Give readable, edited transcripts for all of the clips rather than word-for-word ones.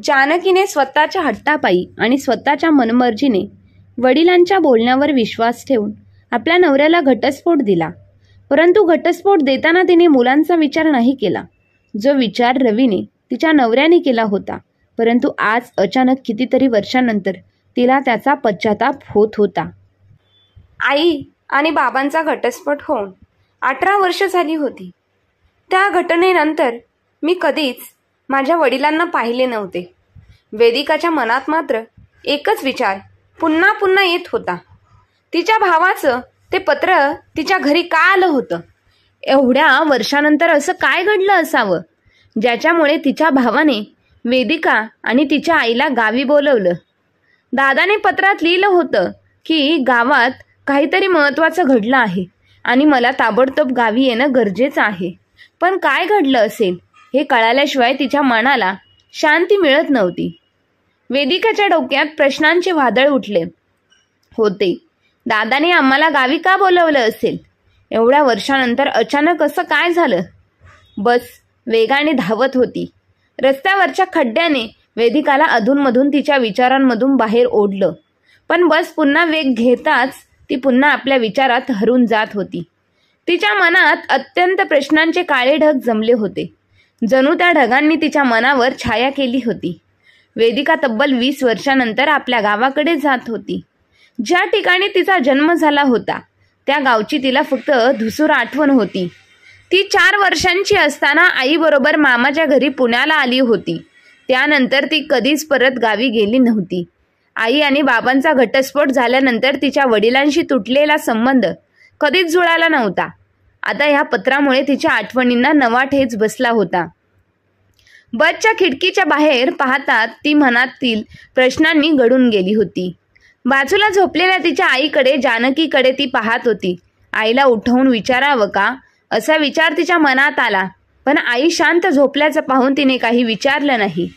जानकीने स्वतःच्या हट्टापायी आणि स्वतःच्या मनमर्जीने वडिलांच्या बोलण्यावर विश्वास ठेवून आपल्या नवऱ्याला घटस्फोट दिला. परंतु घटस्फोट देताना तिने मुलांचा विचार नाही केला, जो विचार रवीने तिच्या नवऱ्याने केला होता. परंतु आज अचानक कितीतरी वर्षानंतर तिला त्याचा पश्चाताप होत होता. आई आणि बाबांचा घटस्फोट होऊन 18 वर्ष झाली होती. त्या घटनेनंतर मी कधीच माझ्या वडिलांना पाहिले नव्हते. वेदिकाच्या मनात मात्र एकच विचार पुन्हा पुन्हा येत होता. तिच्या भावाचं ते पत्र तिच्या घरी का आलं होतं? एवढ्या वर्षानंतर असं काय घडलं असावं ज्याच्यामुळे तिच्या भावाने वेदिका आणि तिच्या आईला गावी बोलवलं? दादाने पत्रात लिहिलं होतं की गावात काहीतरी महत्त्वाचं घडलं आहे आणि मला ताबडतोब गावी येणं गरजेचं आहे. पण काय घडलं असेल हे कळाल्याशिवाय तिच्या मनाला शांती मिळत नव्हती. वेदिकाच्या डोक्यात प्रश्नांचे वादळ उठले होते. दादाने आम्हाला गावी का बोलवलं असेल? एवढ्या वर्षानंतर अचानक असं काय झालं? बस वेगाने धावत होती. रस्त्यावरच्या खड्ड्याने वेदिकाला अधूनमधून तिच्या विचारांमधून बाहेर ओढलं. पण बस पुन्हा वेग घेताच ती पुन्हा आपल्या विचारात हरून जात होती. तिच्या मनात अत्यंत प्रश्नांचे काळे ढग जमले होते. जणू त्या ढगांनी तिच्या मनावर छाया केली होती. वेदिका तब्बल 20 वर्षानंतर आपल्या गावाकडे जात होती. ज्या ठिकाणी तिचा जन्म झाला होता त्या गावची तिला फक्त धुसूर आठवण होती. ती 4 वर्षांची असताना आईबरोबर मामाच्या घरी पुण्याला आली होती. त्यानंतर ती कधीच परत गावी गेली नव्हती. आई आणि बाबांचा घटस्फोट झाल्यानंतर तिच्या वडिलांशी तुटलेला संबंध कधीच जुळाला नव्हता. आता ह्या पत्रामुळे तिच्या आठवणींना नवा ठेच बसला होता. बसच्या खिडकीच्या बाहेर पाहतात ती मनातील प्रश्नांनी गळून गेली होती. बाजूला झोपलेल्या तिच्या आईकडे, जानकीकडे ती पाहत होती. आईला उठवून विचारावं का असा विचार तिच्या मनात आला, पण आई शांत झोपल्याचं पाहून तिने काही विचारलं नाही.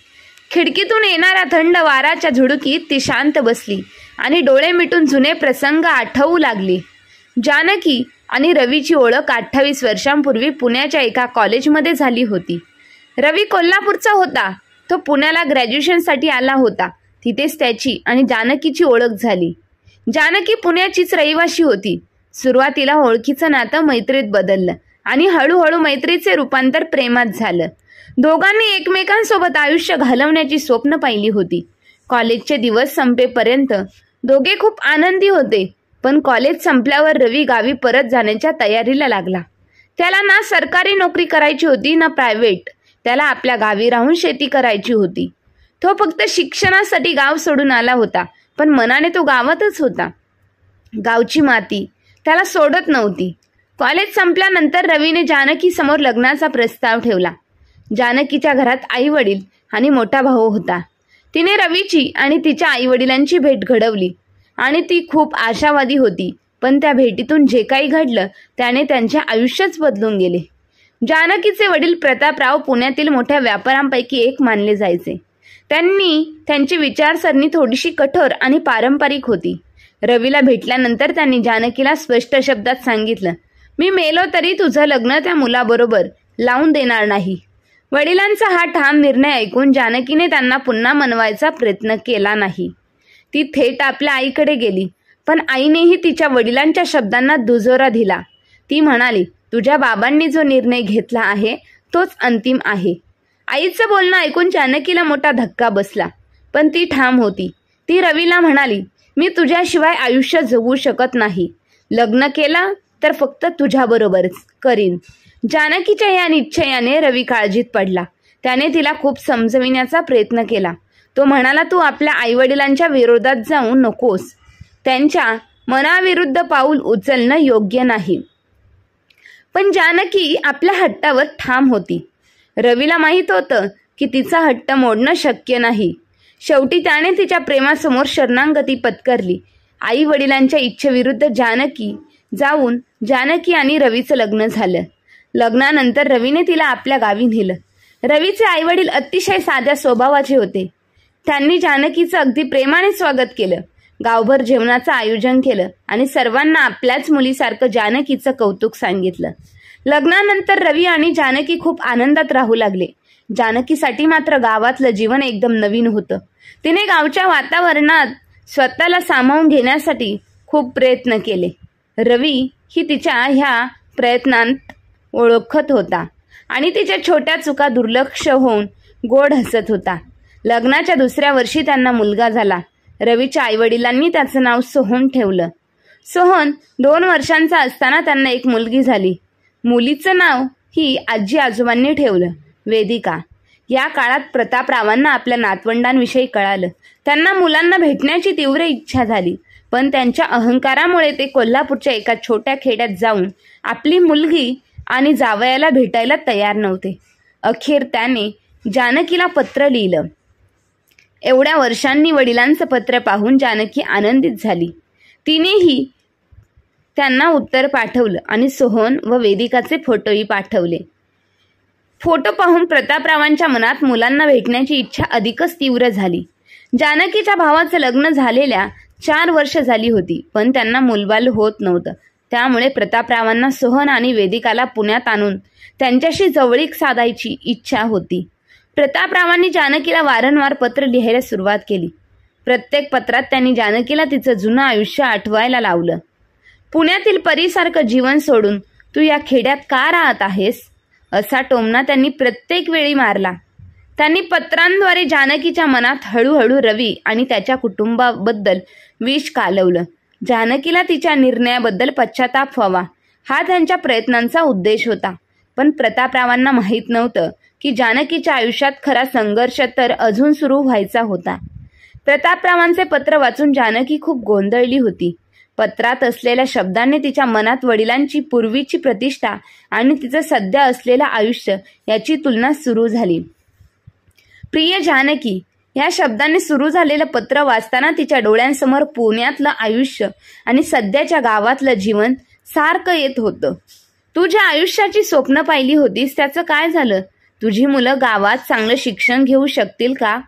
खिडकीतून येणाऱ्या थंड वाराच्या झुळुकीत ती शांत बसली आणि डोळे मिटून जुने प्रसंग आठवू लागली. जानकी आणि रवीची ओळख 28 वर्षांपूर्वी पुण्याच्या एका कॉलेजमध्ये झाली होती. रवी कोल्हापूरचा होता. तो पुण्याला ग्रॅज्युएशनसाठी आला होता. तिथेच त्याची आणि जानकीची ओळख झाली. जानकी पुण्याचीच रहिवाशी होती. सुरुवातीला ओळखीचं नातं मैत्रीत बदललं आणि हळूहळू मैत्रीचे रूपांतर प्रेमात झालं. दोघांनी एकमेकांसोबत आयुष्य घालवण्याची स्वप्न पाहिली होती. कॉलेजचे दिवस संपेपर्यंत दोघे खूप आनंदी होते. पण कॉलेज संपल्यावर रवी गावी परत जाण्याच्या तयारीला लागला. त्याला ना सरकारी नोकरी करायची होती ना प्रायव्हेट. त्याला आपल्या गावी राहून शेती करायची होती. तो फक्त शिक्षणासाठी गाव सोडून आला होता, पण मनाने तो गावातच होता. गावची माती त्याला सोडत नव्हती. कॉलेज संपल्यानंतर रवीने जानकी समोर लग्नाचा प्रस्ताव ठेवला. जानकीच्या घरात आई वडील आणि मोठा भाऊ होता. तिने रवीची आणि तिच्या आई वडिलांची भेट घडवली आणि ती खूप आशावादी होती. पण त्या भेटीतून जे काही घडलं त्याने त्यांचे आयुष्यच बदलून गेले. जानकीचे वडील प्रतापराव पुण्यातील मोठ्या व्यापाऱ्यांपैकी एक मानले जायचे. त्यांची विचारसरणी थोडीशी कठोर आणि पारंपरिक होती. रवीला भेटल्यानंतर त्यांनी जानकीला स्पष्ट शब्दात सांगितलं, मी मेलो तरी तुझं लग्न त्या मुलाबरोबर लावून देणार नाही. वडिलांचा हा ठाम निर्णय ऐकून जानकीने त्यांना पुन्हा मनवायचा प्रयत्न केला नाही. ती थेट आपल्या आईकडे गेली, पण आईनेही तिच्या वडिलांच्या शब्दांना दुजोरा दिला. ती म्हणाली, तुझ्या बाबांनी जो निर्णय घेतला आहे तोच अंतिम आहे. आईचं बोलणं ऐकून जानकीला मोठा धक्का बसला, पण ती ठाम होती. ती रवीला म्हणाली, मी तुझ्याशिवाय आयुष्य जगू शकत नाही. लग्न केलं तर फक्त तुझ्याबरोबरच करीन. जानकीच्या या निश्चयाने रवी काळजीत पडला. त्याने तिला खूप समजविण्याचा प्रयत्न केला. तो म्हणाला, तू आपल्या आईवडिलांच्या विरोधात जाऊ नकोस. त्यांच्या मनाविरुद्ध पाऊल उचलणं योग्य नाही. पण जानकी आपल्या हट्टावर ठाम होती. रवीला माहीत होतं की तिचा हट्ट मोडणं शक्य नाही. शेवटी त्याने तिच्या प्रेमासमोर शरणागती पत्करली. आई वडिलांच्या इच्छेविरुद्ध जानकी आणि रवीचं लग्न झालं. लग्नानंतर रवीने तिला आपल्या गावी नेलं. रवीचे आई वडील अतिशय साध्या स्वभावाचे होते. त्यांनी जानकीचं अगदी प्रेमाने स्वागत केलं. गावभर जेवणाचं आयोजन केलं आणि सर्वांना आपल्याच मुलीसारखं जानकीचं कौतुक सांगितलं. लग्नानंतर रवी आणि जानकी खूप आनंदात राहू लागले. जानकीसाठी मात्र गावातलं जीवन एकदम नवीन होतं. तिने गावच्या वातावरणात स्वतःला सामावून घेण्यासाठी खूप प्रयत्न केले. रवी ही तिच्या ह्या प्रयत्नांत ओळखत होता आणि तिच्या छोट्या चुका दुर्लक्ष होऊन गोड हसत होता. लग्नाच्या दुसऱ्या वर्षी त्यांना मुलगा झाला. रवीच्या आईवडिलांनी त्याचं नाव सोहन ठेवलं. सोहन 2 वर्षांचा असताना त्यांना एक मुलगी झाली. मुलीचं नाव ही आजी आजोबांनी ठेवलं, वेदिका. या काळात प्रतापरावांना आपल्या नातवंडांविषयी कळालं. त्यांना मुलांना भेटण्याची तीव्र इच्छा झाली, पण त्यांच्या अहंकारामुळे ते कोल्हापूरच्या एका छोट्या खेड्यात जाऊन आपली मुलगी आणि जावयाला भेटायला तयार नव्हते. अखेर त्याने जानकीला पत्र लिहिलं. एवढ्या वर्षांनी वडिलांचं पत्र पाहून जानकी आनंदित झाली. तिनेही त्यांना उत्तर पाठवलं आणि सोहन व वेदिकाचे फोटोही पाठवले. फोटो पाहून प्रतापरावांच्या मनात मुलांना भेटण्याची इच्छा अधिकच तीव्र झाली. जानकीच्या भावाचं लग्न झालेल्या 4 वर्ष झाली होती, पण त्यांना मुलबाल होत नव्हतं. त्यामुळे प्रतापरावांना सोहन आणि वेदिकाला पुण्यात आणून त्यांच्याशी जवळीक साधायची इच्छा होती. प्रतापरावांनी जानकीला वारंवार पत्र लिहायला सुरुवात केली. प्रत्येक पत्रात त्यांनी जानकीला तिचं जुनं आयुष्य आठवायला लावलं. पुण्यातील परीसारखं जीवन सोडून तू या खेड्यात का राहत आहेस, असा टोमणा त्यांनी प्रत्येक वेळी मारला. त्यांनी पत्रांद्वारे जानकीच्या मनात हळूहळू रवी आणि त्याच्या कुटुंबाबद्दल विष कालवलं. जानकीला तिच्या निर्णयाबद्दल पश्चाताप व्हावा हा त्यांच्या प्रयत्नांचा उद्देश होता. पण प्रतापरावांना माहीत नव्हतं की जानकीच्या आयुष्यात खरा संघर्ष तर अजून सुरू व्हायचा होता. प्रतापरावांचे पत्र वाचून जानकी खूप गोंधळली होती. पत्रात असलेल्या शब्दांनी तिच्या मनात वडिलांची पूर्वीची प्रतिष्ठा आणि तिचं सध्या असलेलं आयुष्य याची तुलना सुरू झाली. प्रिय जानकी, या शब्दांनी सुरू झालेलं पत्र वाचताना तिच्या डोळ्यांसमोर पुण्यातलं आयुष्य आणि सध्याच्या गावातलं जीवन सारखं येत होतं. तू ज्या आयुष्याची स्वप्न पाहिली होतीस त्याचं काय झालं? तुझी मुलं गावात चांगलं शिक्षण घेऊ शकतील का?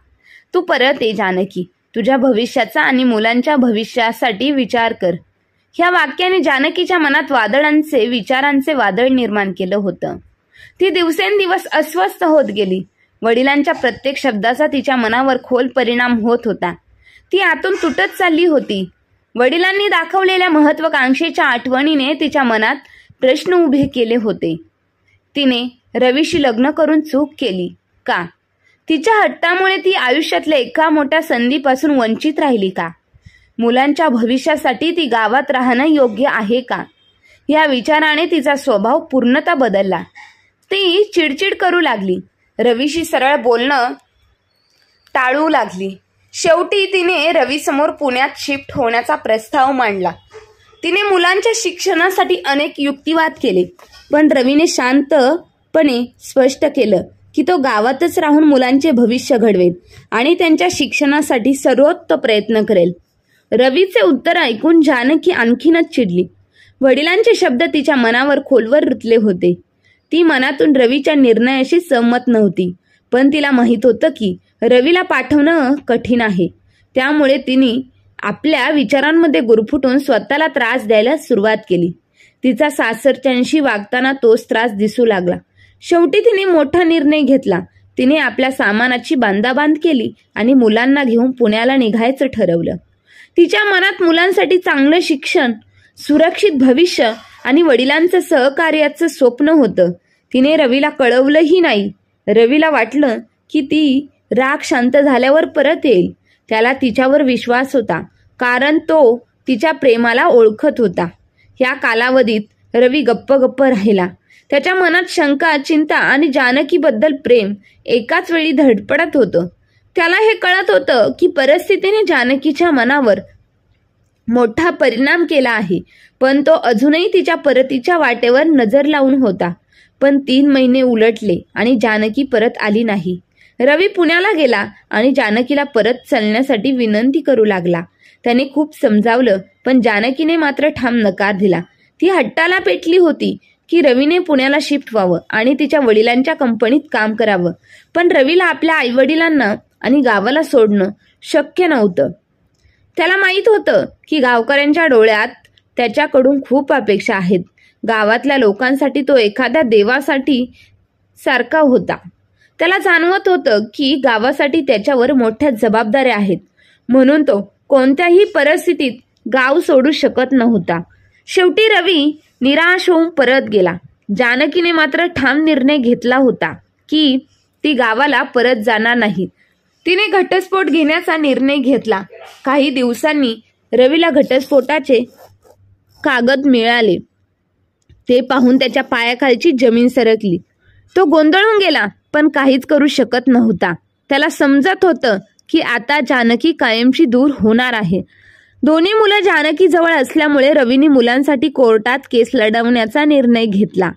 तू परत ये जानकी. तुझ्या भविष्याचा आणि मुलांच्या भविष्यासाठी विचार कर. ह्या वाक्याने जानकीच्या मनात वादळांचे विचारांचे वादळ निर्माण केलं होतं. ती दिवसेंदिवस अस्वस्थ होत गेली. वडिलांच्या प्रत्येक शब्दाचा तिच्या मनावर खोल परिणाम होत होता. ती आतून तुटत चालली होती. वडिलांनी दाखवलेल्या महत्वाकांक्षेच्या आठवणीने तिच्या मनात प्रश्न उभे केले होते. तिने रवीशी लग्न करून चूक केली का? तिच्या हट्टामुळे ती आयुष्यातल्या एका मोठ्या संधीपासून वंचित राहिली का? मुलांच्या भविष्यासाठी ती गावात राहणं योग्य आहे का? या विचाराने तिचा स्वभाव पूर्णतः बदलला. ती चिडचिड करू लागली. रवीशी सरळ बोलणं टाळू लागली. शेवटी तिने रवीसमोर पुण्यात शिफ्ट होण्याचा प्रस्ताव मांडला. तिने मुलांच्या शिक्षणासाठी अनेक युक्तिवाद केले, पण रवीने शांतपणे स्पष्ट केलं की तो गावातच राहून मुलांचे भविष्य घडवेल आणि त्यांच्या शिक्षणासाठी सर्वोत्तम प्रयत्न करेल. रवीचे उत्तर ऐकून जानकी आणखीनच चिडली. वडिलांचे शब्द तिच्या मनावर खोलवर रुतले होते. ती मनातून रवीच्या निर्णयाशी सहमत नव्हती, पण तिला माहीत होतं की रवीला पाठवणं कठीण आहे. त्यामुळे तिने आपल्या विचारांमध्ये गुरफटून स्वतःला त्रास द्यायला सुरुवात केली. तिचा सासरच्यांशी वागताना तोच त्रास दिसू लागला. शेवटी तिने मोठा निर्णय घेतला. तिने आपल्या सामानाची बांधाबांध केली आणि मुलांना घेऊन पुण्याला निघायचं ठरवलं. तिच्या मनात मुलांसाठी चांगलं शिक्षण, सुरक्षित भविष्य आणि वडिलांचं सहकार्याचं स्वप्न होतं. तिने रवीला कळवलंही नाही. रवीला वाटलं की ती राग शांत झाल्यावर परत येईल. त्याला तिच्यावर विश्वास होता, कारण तो तिच्या प्रेमाला ओळखत होता. या कालावधीत रवी गप्प राहिला. त्याच्या मनात शंका, चिंता आणि जानकीबद्दल प्रेम एकाच वेळी धडपडत होतं. त्याला हे कळत होतं की परिस्थितीने जानकीच्या मनावर मोठा परिणाम केला आहे, पण तो अजूनही तिच्या परतीच्या वाटेवर नजर लावून होता. पण 3 महिने उलटले आणि जानकी परत आली नाही. रवी पुण्याला गेला आणि जानकीला परत चलण्यासाठी विनंती करू लागला. त्याने खूप समजावलं, पण जानकीने मात्र ठाम नकार दिला. ती हट्टाला पेटली होती की रवीने पुण्याला शिफ्ट व्हावं आणि तिच्या वडिलांच्या कंपनीत काम करावं. पण रवीला आपल्या आईवडिलांना आणि गावाला सोडणं शक्य नव्हतं. त्याला माहीत होतं की गावकऱ्यांच्या डोळ्यात त्याच्याकडून खूप अपेक्षा आहेत. गावातल्या लोकांसाठी तो एखाद्या देवासाठी सारखा होता. त्याला जाणवत होतं की गावासाठी त्याच्यावर मोठ्या जबाबदाऱ्या आहेत, म्हणून तो कोणत्याही परिस्थितीत गाव सोडू शकत नव्हता. शेवटी रवी निराश होऊन परत गेला. जानकीने मात्र ठाम निर्णय घेतला होता की ती गावाला परत जाणार नाही. तिने घटस्फोट घेण्याचा निर्णय घेतला. काही दिवसांनी रवीला घटस्फोटाचे कागद मिळाले. ते पाहून त्याच्या पायाखालची जमीन सरकली. तो गोंधळून गेला, पण काहीच करू शकत नव्हता. त्याला समजत होतं की आता जानकी कायमची दूर होणार आहे. दोन्ही मुलं जानकी जवळ असल्यामुळे रवीने मुलांसाठी कोर्टात केस लढवण्याचा निर्णय घेतला.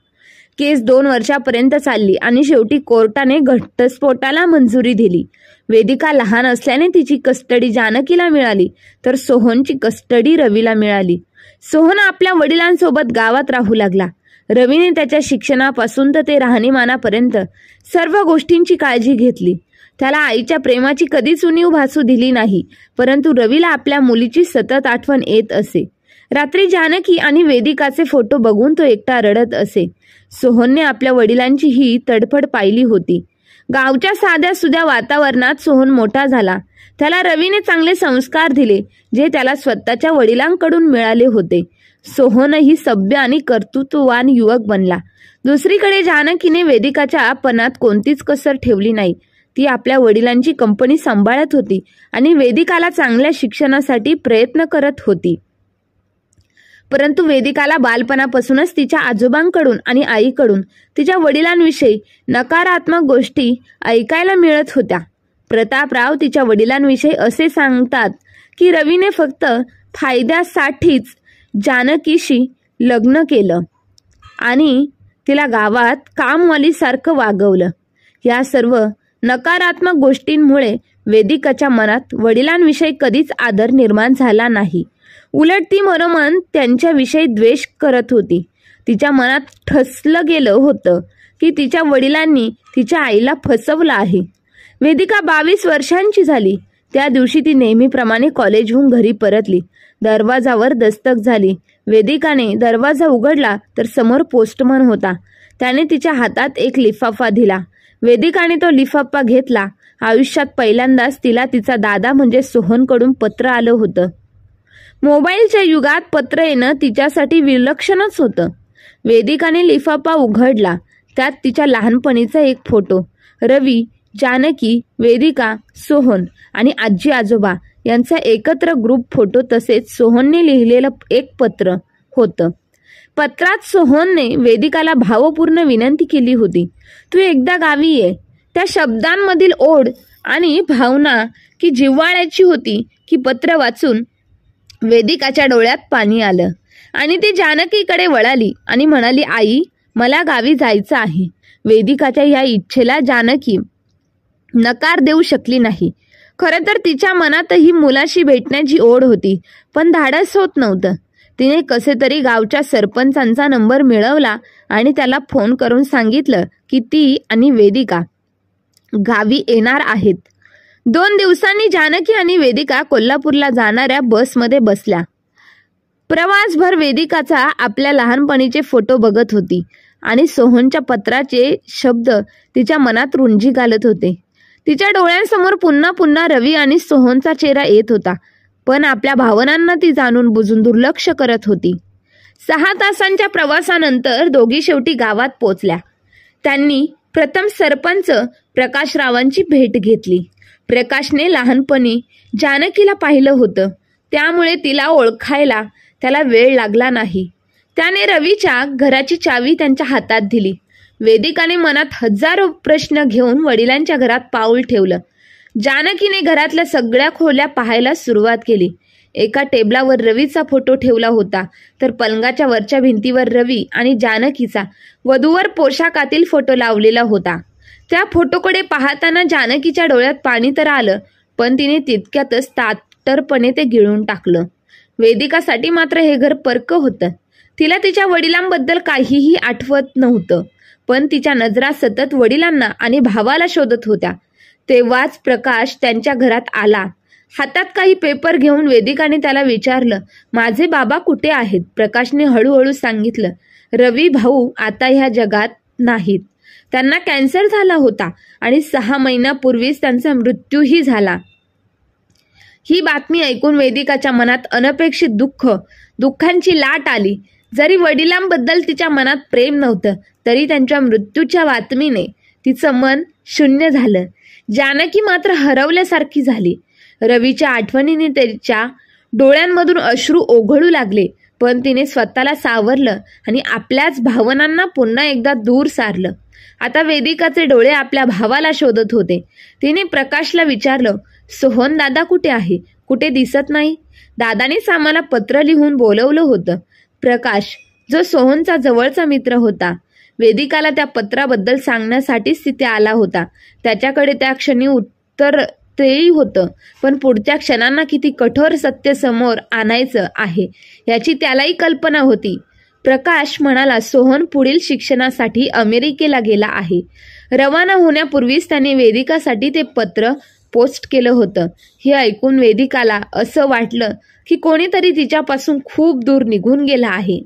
केस 2 वर्षापर्यंत चालली आणि शेवटी कोर्टाने घटस्फोटाला मंजुरी दिली. वेदिका लहान असल्याने तिची कस्टडी जानकीला मिळाली, तर सोहनची कस्टडी रवीला मिळाली. सोहन आपल्या वडिलांसोबत गावात राहू लागला. रवीने त्याच्या शिक्षणापासून तर ते राहणीमानापर्यंत सर्व गोष्टींची काळजी घेतली. त्याला आईच्या प्रेमाची कधीच उणीव भासू दिली नाही, परंतु रवीला आपल्या मुलीची सतत आठवण येत असे. रात्री जानकी आणि वेदिकाचे फोटो बघून तो एकटा रडत असे. सोहनने आपल्या वडिलांची ही तडफड पाहिली होती. गावच्या साध्या सुध्या वातावरणात सोहन मोठा झाला. त्याला रवीने चांगले संस्कार दिले, जे त्याला स्वतःच्या वडिलांकडून मिळाले होते. सोहनही सभ्य आणि कर्तृत्ववान युवक बनला. दुसरीकडे जानकीने वेदिकाच्या पणात कोणतीच कसर ठेवली नाही. ती आपल्या वडिलांची कंपनी सांभाळत होती आणि वेदिकाला चांगल्या शिक्षणासाठी प्रयत्न करत होती. परंतु वेदिकाला बालपणापासूनच तिच्या आजोबांकडून आणि आईकडून तिच्या वडिलांविषयी नकारात्मक गोष्टी ऐकायला मिळत होत्या. प्रतापराव तिच्या वडिलांविषयी असे सांगतात की रवीने फक्त फायद्यासाठीच जानकीशी लग्न केलं आणि तिला गावात कामवालीसारखं वागवलं. या सर्व नकारात्मक गोष्टींमुळे वेदिकाच्या मनात वडिलांविषयी कधीच आदर निर्माण झाला नाही. उलट ती मनोमन त्यांच्याविषयी द्वेष करत होती. तिच्या मनात ठसलं गेलं होतं की तिच्या वडिलांनी तिच्या आईला फसवलं आहे. वेदिका 22 वर्षांची झाली. त्या दिवशी ती नेहमीप्रमाणे कॉलेजहून घरी परतली. दरवाजावर दस्तक झाली. वेदिकाने दरवाजा उघडला तर समोर पोस्टमन होता. त्याने तिच्या हातात एक लिफाफा दिला. वेदिकाने तो लिफाफा घेतला. आयुष्यात पहिल्यांदाच तिला तिचा दादा म्हणजे सोहनकडून पत्र आलं होतं. मोबाईलच्या युगात पत्र येणं तिच्यासाठी विलक्षणच होतं. वेदिकाने लिफाफा उघडला. त्यात तिच्या लहानपणीचा एक फोटो. रवी, जानकी, वेदिका, सोहन आणि आजी आजोबा यांचा एकत्र ग्रुप फोटो, तसेच सोहनने लिहिलेलं एक पत्र होतं. पत्रात सोहनने वेदिकाला भावपूर्ण विनंती केली होती, तू एकदा गावी ये. त्या शब्दांमधील ओढ आणि भावना की जिव्हाळ्याची होती की पत्र वाचून वेदिकाच्या डोळ्यात पाणी आलं आणि ती जानकीकडे वळाली आणि म्हणाली, आई, मला गावी जायचं आहे. वेदिकाच्या या इच्छेला जानकी नकार देऊ शकली नाही. खरं तर तिच्या मनातही मुलाशी भेटण्याची ओढ होती, पण धाडस होत नव्हतं. तिने कसे तरी गावच्या सरपंचांचा नंबर मिळवला आणि त्याला फोन करून सांगितलं की ती आणि वेदिका गावी येणार आहेत. 2 दिवसांनी जानकी आणि वेदिका कोल्हापूरला जाणाऱ्या बसमध्ये बसल्या. प्रवासभर वेदिकाचा आपल्या लहानपणीचे फोटो बघत होती आणि सोहनच्या पत्राचे शब्द तिच्या मनात रुंजी घालत होते. तिच्या डोळ्यांसमोर पुन्हा पुन्हा रवी आणि सोहनचा चेहरा येत होता, पण आपल्या भावनांना ती जाणून बुजून दुर्लक्ष करत होती. 6 तासांच्या प्रवासानंतर दोघी शेवटी गावात पोचल्या. त्यांनी प्रथम सरपंच प्रकाशरावांची भेट घेतली. प्रकाशने लहानपणी जानकीला पाहिलं होतं, त्यामुळे तिला ओळखायला त्याला वेळ लागला नाही. त्याने रवीच्या घराची चावी त्यांच्या हातात दिली. वेदिकाने मनात हजारो प्रश्न घेऊन वडिलांच्या घरात पाऊल ठेवलं. जानकीने घरातल्या सगळ्या खोल्या पाहायला सुरुवात केली. एका टेबलावर रवीचा फोटो ठेवला होता, तर पलंगाच्या वरच्या भिंतीवर रवी आणि जानकीचा वधूवर पोशाखातील फोटो लावलेला होता. त्या फोटोकडे पाहताना जानकीच्या डोळ्यात पाणी तर आलं, पण तिने तितक्यातच ताटरपणे ते गिळून टाकलं. वेदिकासाठी मात्र हे घर परक होतं. तिला तिच्या वडिलांबद्दल काहीही आठवत नव्हतं, पण तिच्या नजरा सतत वडिलांना आणि भावाला शोधत होत्या. तेव्हाच प्रकाश त्यांच्या घरात आला. हातात काही पेपर घेऊन वेदिकाने त्याला विचारलं, माझे बाबा कुठे आहेत? प्रकाशने हळूहळू सांगितलं, रवी भाऊ आता ह्या जगात नाहीत. त्यांना कॅन्सर झाला होता आणि 6 महिन्यापूर्वीच त्यांचा मृत्यूही झाला. ही बातमी ऐकून वेदिकाच्या मनात अनपेक्षित दुःखांची लाट आली. जरी वडिलांबद्दल तिच्या मनात प्रेम नव्हतं तरी त्यांच्या मृत्यूच्या बातमीने तिचं मन शून्य झालं. जानकी मात्र हरवल्यासारखी झाली. रवीच्या आठवणीने तिच्या डोळ्यांमधून अश्रू ओघळू लागले, पण तिने स्वतःला सावरलं आणि आपल्याच भावनांना पुन्हा एकदा दूर सारलं. आता वेदिकाचे डोळे आपल्या भावाला शोधत होते. तिने प्रकाशला विचारलं, सोहन दादा कुठे आहे? कुठे दिसत नाही? दादानेच आम्हाला पत्र लिहून बोलवलं होतं. प्रकाश, जो सोहनचा जवळचा मित्र होता, वेदिकाला त्या पत्राबद्दल सांगण्यासाठीच तिथे आला होता. त्याच्याकडे त्या क्षणी उत्तर तेही होतं, पण पुढच्या क्षणांना किती कठोर सत्य समोर आणायचं आहे याची त्यालाही कल्पना होती. प्रकाश म्हणाला, सोहन पुढील शिक्षणासाठी अमेरिकेला गेला आहे. रवाना होण्यापूर्वीच त्याने वेदिकासाठी ते पत्र पोस्ट केलं होतं. हे ऐकून वेदिकाला असं वाटलं की कोणीतरी तिच्यापासून खूप दूर निघून गेला आहे.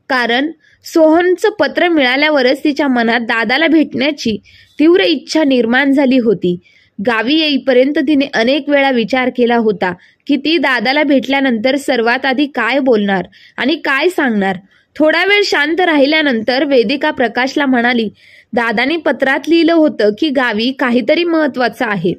कारण सोहनचं पत्र मिळाल्यावरच तिच्या मनात दादाला भेटण्याची तीव्र इच्छा निर्माण झाली होती. गावी येईपर्यंत तिने अनेक वेळा विचार केला होता की ती दादाला भेटल्यानंतर सर्वात आधी काय बोलणार आणि काय सांगणार. थोडा वेळ शांत राहिल्यानंतर वेदिका प्रकाशला म्हणाली, दादाने पत्रात लिहिलं होतं की गावी काहीतरी महत्वाचं आहे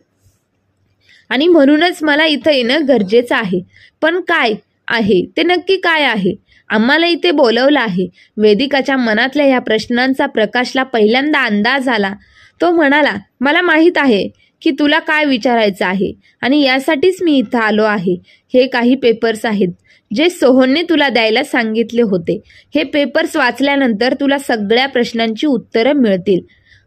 आणि म्हणूनच मला इथं येणं गरजेचं आहे. पण काय आहे ते नक्की काय आहे? आम्हाला इथे बोलवलं आहे. वेदिकाच्या मनातल्या या प्रश्नांचा प्रकाशला पहिल्यांदा अंदाज आला. तो म्हणाला, मला माहीत आहे की तुला काय विचारायचं आहे आणि यासाठीच मी इथं आलो आहे. हे काही पेपर्स आहेत जे सोहनने तुला द्यायला सांगितले होते. हे पेपर्स वाचल्यानंतर तुला सगळ्या प्रश्नांची उत्तरं मिळतील.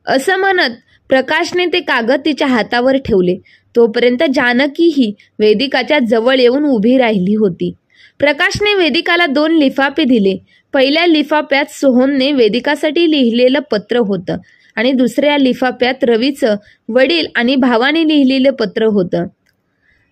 असं म्हणत प्रकाशने ते कागद तिच्या हातावर ठेवले. तोपर्यंत जानकीही वेदिकाच्या जवळ येऊन उभी राहिली होती. प्रकाशने वेदिकाला 2 लिफाफे दिले. पहिल्या लिफाफ्यात सोहनने वेदिकासाठी लिहिलेलं पत्र होतं आणि दुसऱ्या लिफाफ्यात रवीचं वडील आणि भावाने लिहिलेलं पत्र होतं.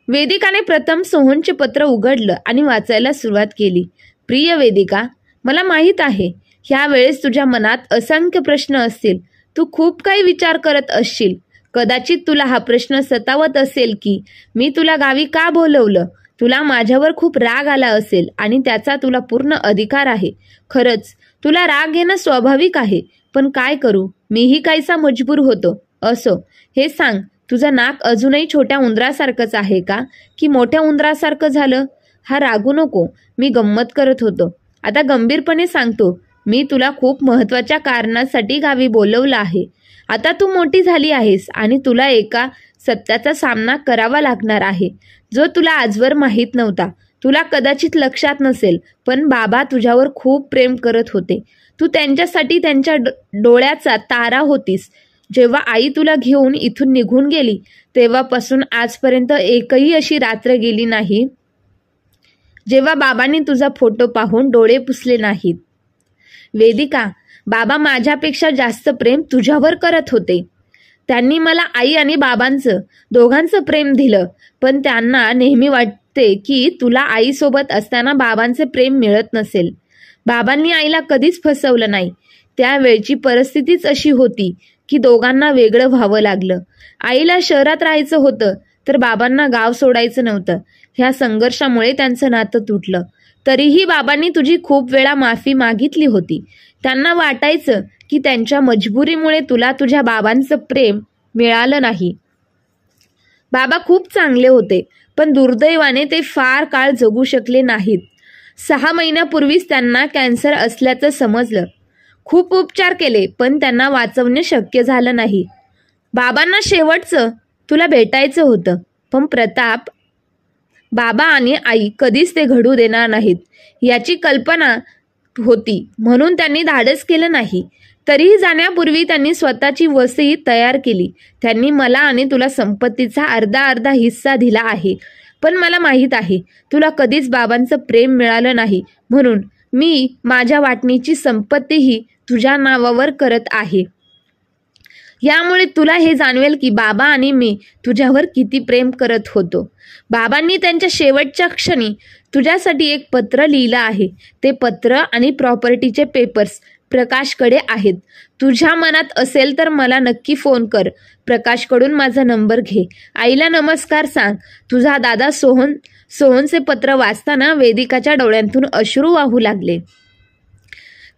वेदिकाने प्रथम सोहनचे पत्र उघडलं आणि वाचायला सुरुवात केली. प्रिय वेदिका, मला माहीत आहे ह्या वेळेस तुझ्या मनात असंख्य प्रश्न असतील. तू खूप काही विचार करत असशील. कदाचित तुला हा प्रश्न सतावत असेल की मी तुला गावी का बोलवलं. तुला माझ्यावर खूप राग आला असेल आणि त्याचा तुला पूर्ण अधिकार आहे. खरंच तुला राग येणं स्वाभाविक आहे, पण काय करू, मीही काहीसा मजबूर होतो. असो, हे सांग, तुझं नाक अजूनही छोट्या उंदरासारखंच आहे का की मोठ्या उंदरासारखं झालं? हा रागू नको, मी गंमत करत होतो. आता गंभीरपणे सांगतो, मी तुला खूप महत्वाच्या कारणासाठी गावी बोलवलं आहे. आता तू मोठी झाली आहेस आणि तुला एका सत्याचा सामना करावा लागणार आहे जो तुला आजवर माहीत नव्हता. तुला कदाचित लक्षात नसेल, पण बाबा तुझ्यावर खूप प्रेम करत होते. तू त्यांच्यासाठी त्यांच्या डोळ्याचा तारा होतीस. जेव्हा आई तुला घेऊन इथून निघून गेली तेव्हापासून आजपर्यंत एकही अशी रात्र गेली नाही जेव्हा बाबांनी तुझा फोटो पाहून डोळे पुसले नाहीत. वेदिका, बाबा माझ्यापेक्षा जास्त प्रेम तुझ्यावर करत होते. त्यांनी मला आई आणि बाबांचं दोघांचं प्रेम दिलं, पण त्यांना नेहमी वाटते की तुला आईसोबत असताना बाबांचे प्रेम मिळत नसेल. बाबांनी आईला कधीच फसवलं नाही. त्यावेळची परिस्थितीच अशी होती की दोघांना वेगळं व्हावं लागलं. आईला शहरात राहायचं होतं तर बाबांना गाव सोडायचं नव्हतं. ह्या संघर्षामुळे त्यांचं नातं तुटलं. तरीही बाबांनी तुझी खूप वेळा माफी मागितली होती. त्यांना वाटायचं की त्यांच्या मजबुरीमुळे तुला तुझ्या बाबांचं प्रेम मिळालं नाही. बाबा खूप चांगले होते, पण दुर्दैवाने ते फार काळ जगू शकले नाहीत. 6 महिन्यापूर्वीच त्यांना कॅन्सर असल्याचं समजलं. खूप उपचार केले, पण त्यांना वाचवणे शक्य झालं नाही. बाबांना शेवटचं तुला भेटायचं होतं, पण प्रताप, बाबा आणि आई कधीच ते घडू देणार नाहीत याची कल्पना होती, म्हणून त्यांनी धाडस केलं नाही. तरीही जाण्यापूर्वी त्यांनी स्वतःची वसई तयार केली. त्यांनी मला आणि तुला संपत्तीचा अर्धा हिस्सा दिला आहे, पण मला माहीत आहे तुला कधीच बाबांचं प्रेम मिळालं नाही, म्हणून मी माझ्या वाटणीची संपत्तीही तुझ्या नावावर करत आहे. यामुळे तुला हे जाणवेल की बाबा आणि मी तुझ्यावर किती प्रेम करत होतो. बाबांनी त्यांच्या शेवटच्या क्षणी तुझ्यासाठी एक पत्र लिहिलं आहे. ते पत्र आणि प्रॉपर्टीचे पेपर्स प्रकाशकडे आहेत. तुझ्या मनात असेल तर मला नक्की फोन कर. प्रकाशकडून माझा नंबर घे. आईला नमस्कार सांग. तुझा दादा सोहन. सोहनचे पत्र वाचताना वेदिकाच्या डोळ्यांतून अश्रू वाहू लागले.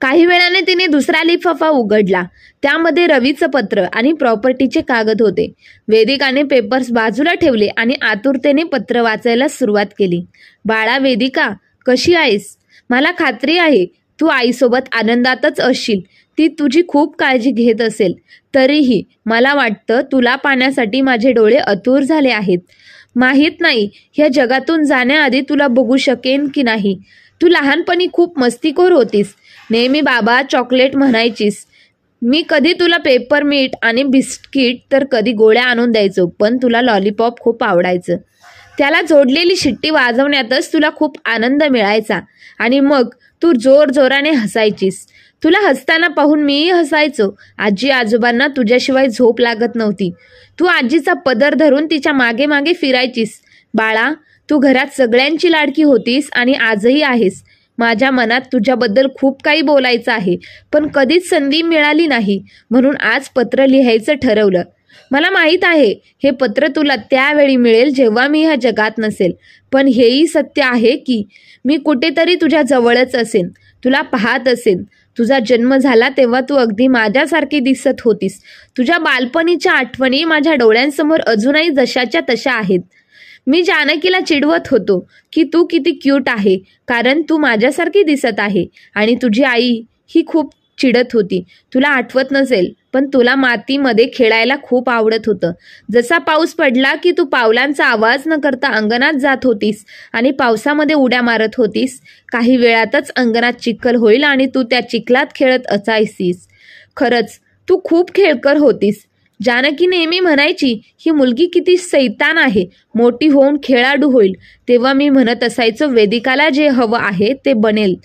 काही वेळाने तिने दुसरा लिफाफा उघडला. त्यामध्ये रवीचं पत्र आणि प्रॉपर्टीचे कागद होते. वेदिकाने पेपर्स बाजूला ठेवले आणि आतुरतेने पत्र वाचायला सुरुवात केली. बाळा वेदिका, कशी आहेस? मला खात्री आहे तू आईसोबत आनंदातच असशील. ती तुझी खूप काळजी घेत असेल. तरीही मला वाटतं तुला पाहण्यासाठी माझे डोळे अतुर झाले आहेत. माहीत नाही ह्या जगातून जाण्याआधी तुला बघू शकेन की नाही. तू लहानपणी खूप मस्तीखोर होतीस. नेहमी बाबा चॉकलेट म्हणायचीस. मी कधी तुला पेपरमीट आणि बिस्किट तर कधी गोळ्या आणून द्यायचो, पण तुला लॉलीपॉप खूप आवडायचं. त्याला जोडलेली शिट्टी वाजवण्यातच तुला खूप आनंद मिळायचा आणि मग तू जोरजोराने हसायचीस. तुला हसताना पाहून मीही हसायचो. आजी आजोबांना तुझ्याशिवाय झोप लागत नव्हती. तू आजीचा पदर धरून तिच्या मागे मागे फिरायचीस. बाळा, तू घरात सगळ्यांची लाडकी होतीस आणि आजही आहेस. माझ्या मनात तुझ्याबद्दल खूप काही बोलायचं आहे, पण कधीच संधी मिळाली नाही. म्हणून आज पत्र लिहायचं ठरवलं. मला माहीत आहे हे पत्र तुला त्यावेळी मिळेल जेव्हा मी ह्या जगात नसेल, पण हेही सत्य आहे की मी कुठेतरी तुझ्या जवळच असेन, तुला पाहत असेन. तुझा जन्म झाला तेव्हा तू अगदी माझ्यासारखी दिसत होतीस. तुझ्या बालपणीच्या आठवणी माझ्या डोळ्यांसमोर अजूनही जशाच्या तशा आहेत. मी जानकीला चिडवत होतो की तू किती क्यूट आहे, कारण तू माझ्यासारखी दिसत आहे. आणि तुझी आई ही खूप चिडत होती. तुला आठवत नसेल, पण तुला मातीमध्ये खेळायला खूप आवडत होतं. जसा पाऊस पडला की तू पावलांचा आवाज न करता अंगणात जात होतीस आणि पावसामध्ये उड्या मारत होतीस. काही वेळातच अंगणात चिखल होईल आणि तू त्या चिखलात खेळत असायसीस. खरंच तू खूप खेळकर होतीस. जानकी नेहमी म्हणायची, ही मुलगी किती सैतान आहे, मोठी होऊन खेळाडू होईल. तेव्हा मी म्हणत असायचो, वेदिकाला जे हवं आहे ते बनेल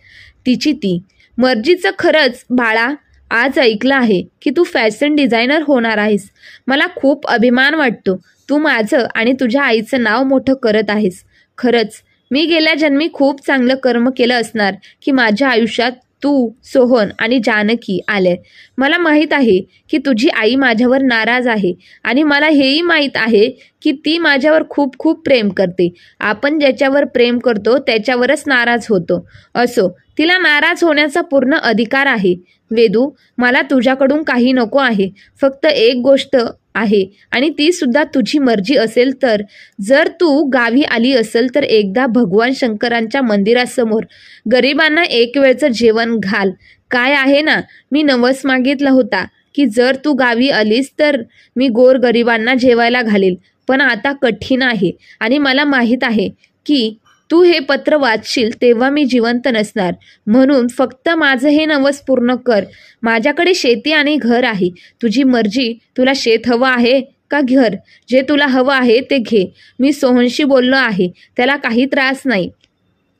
तिची ती मर्जीचं. खरंच बाळा, आज ऐकलं आहे की तू फॅशन डिझायनर होणार आहेस. मला खूप अभिमान वाटतो. तू माझं आणि तुझ्या आईचं नाव मोठं करत आहेस. खरंच मी गेल्या जन्मी खूप चांगलं कर्म केलं असणार की माझ्या आयुष्यात तू, सोहन आणि जानकी आले. मला माहीत आहे की तुझी आई माझ्यावर नाराज आहे आणि मला हेही माहीत आहे की ती माझ्यावर खूप खूप प्रेम करते. आपण ज्याच्यावर प्रेम करतो त्याच्यावरच नाराज होतो. असो, तिला नाराज होण्याचा पूर्ण अधिकार आहे. वेदू, मला तुझ्याकडून काही नको आहे. फक्त एक गोष्ट आहे आणि ती सुद्धा तुझी मर्जी असेल तर. जर तू गावी आली असेल तर एकदा भगवान शंकरांच्या मंदिरासमोर गरिबांना एक वेळचं जेवण घाल. काय आहे ना, मी नवस मागितला होता की जर तू गावी आलीस तर मी गोरगरिबांना जेवायला घालेल. पण आता कठीण आहे आणि मला माहीत आहे की तू हे पत्र वाचशील तेव्हा मी जिवंत नसणार. म्हणून फक्त माझं हे नवस पूर्ण कर. माझ्याकडे शेती आणि घर आहे. तुझी मर्जी. तुला शेत हवं आहे का घर? जे तुला हवं आहे ते घे. मी सोहनशी बोललो आहे, त्याला काही त्रास नाही.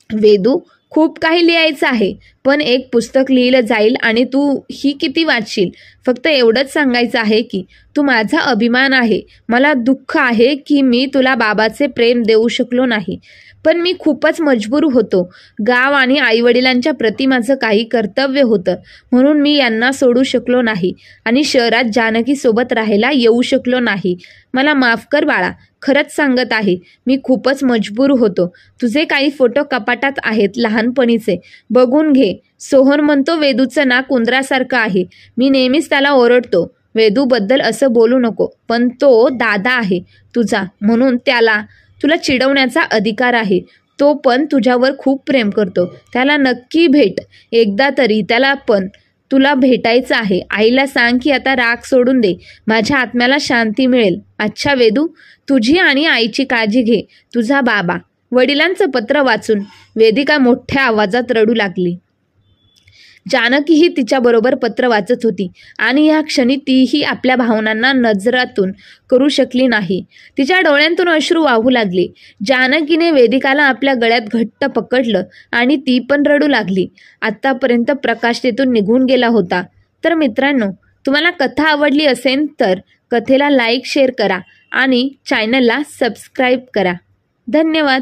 वेदू, खूप काही लिहायचं आहे, पण एक पुस्तक लिहिलं जाईल आणि तू ही किती वाचशील. फक्त एवढंच सांगायचं आहे की तू माझा अभिमान आहे. मला दुःख आहे की मी तुला बाबाचे प्रेम देऊ शकलो नाही, पण मी खूपच मजबूर होतो. गाव आणि आईवडिलांच्या प्रती माझं काही कर्तव्य होतं, म्हणून मी यांना सोडू शकलो नाही आणि शहरात जानकीसोबत राहायला येऊ शकलो नाही. मला माफ कर बाळा, खरंच सांगत आहे, मी खूपच मजबूर होतो. तुझे काही फोटो कपाटात आहेत लहानपणीचे, बघून घे. सोहन म्हणतो वेदूचं नाक उंदरासारखं आहे. मी नेहमीच त्याला ओरडतो, वेदूबद्दल असं बोलू नको, पण तो दादा आहे तुझा, म्हणून त्याला तुला चिडवण्याचा अधिकार आहे. तो पण तुझ्यावर खूप प्रेम करतो. त्याला नक्की भेट एकदा तरी. त्याला पण तुला भेटायचं आहे. आईला सांग की आता राग सोडून दे. माझ्या आत्म्याला शांती मिळेल. अच्छा वेदू, तुझी आणि आईची काळजी घे. तुझा बाबा. वडिलांचं पत्र वाचून वेदिका मोठ्या आवाजात रडू लागली. जानकीही तिच्याबरोबर पत्र वाचत होती आणि ह्या क्षणी तीही आपल्या भावनांना नजरातून करू शकली नाही. तिच्या डोळ्यांतून अश्रू वाहू लागले. जानकीने वेदिकाला आपल्या गळ्यात घट्ट पकडलं आणि ती पण रडू लागली. आत्तापर्यंत प्रकाश तिथून निघून गेला होता. तर मित्रांनो, तुम्हाला कथा आवडली असेल तर कथेला लाईक शेअर करा आणि चॅनलला सबस्क्राईब करा. धन्यवाद.